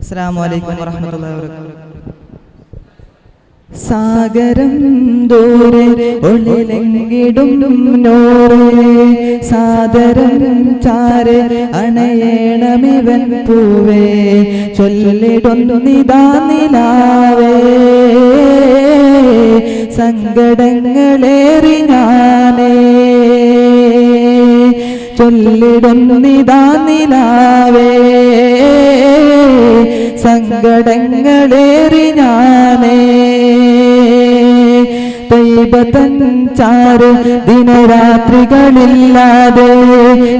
അസ്സലാമു അലൈക്കും വറഹ്മത്തുള്ളാഹി വബറകാതുഹു. സാഗരം ദൂരെ ഒളിലെങ്കിടും നൂറേ, സാദരം ചാരെ അണയേണമിവൻ പൂവേ, ചൊല്ലിടുന്നിതാ നിലാവേ സങ്കടങ്ങളേറി ഞാനേ, ചൊല്ലിടുന്നിതാ നിലാവേ സങ്കടങ്ങളേറി ഞാനേ. തൈബതൻ ചാറ് ദിനരാത്രികളില്ലാതെ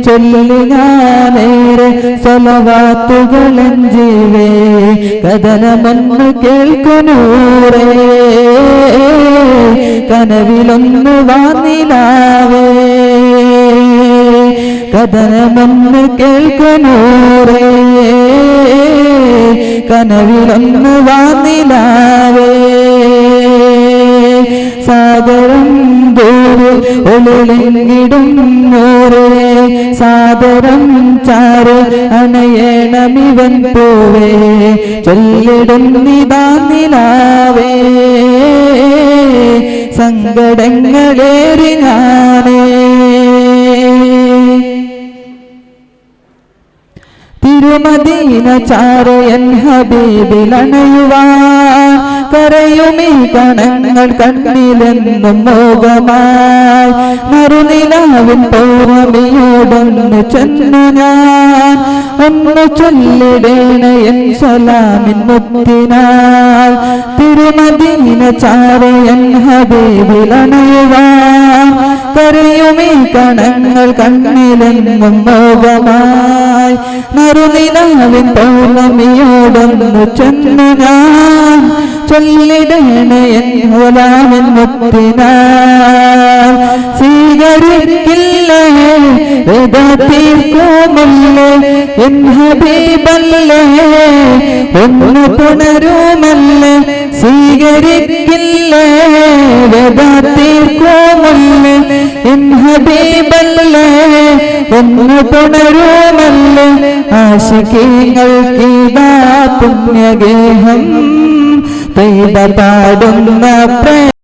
ചൊല്ലി ഞാനേറെ സ്വലവാത്തുകളൻ ജീവേ, കഥനമൊന്നു കേൾക്കുനൂറേ കനവിലൊന്നു വാനിലാവേ, കഥനമൊന്നു കേൾക്കുനൂറേ കനവിലൊന്നു വാനിലാവേ. സാഗരം ദൂരെ ഒളിലെങ്കിടും നൂറേ, സാദരം ചാരെ അണയേണമിവൻ പൂവേ, ചൊല്ലിടുന്നിതാ നിലാവേ സങ്കടങ്ങളേറി ഞാനേ. തിരുമദീന ചാരയൻ ഹബീബിലണയുവാൻ കരയുമീ കണങ്ങൾ കണ്ണിലെന്നും മോഹമായി, മറുനിലാവിൻ പൗർണമിയോടൊന്നു ചെന്നു ഞാൻ, ഒന്നു ചൊല്ലിടേണയൻ സലാമിൻ മുത്തിനാൽ. തിരുമദീന ചാരയൻ ഹബീബിലണയുവാൻ കരയുമീ കണങ്ങൾ കണ്ണിലെന്നും മോഹമായി, മറുനിലാവിൻ പൗർണമിയോടൊന്നു ചെന്നു ഞാൻ, ചൊല്ലിടേണയൻ സലാമിൻ മുത്തിനാൽ. സ്വീകരിക്കില്ലേ തീർക്കുമല്ലേ എൻ ഹബീബല്ലേ, ഒന്ന് പുണരുമല്ലേ, സ്വീകരിക്കില്ലേ തീർക്കുമല്ലേ എൻ ഹബീബല്ലേ, ഒന്ന് പുണരുമല്ലേ. ആശികീങ്ങൾക്കിതാ പുണ്യഗേഹം തൈബ പാടുന്ന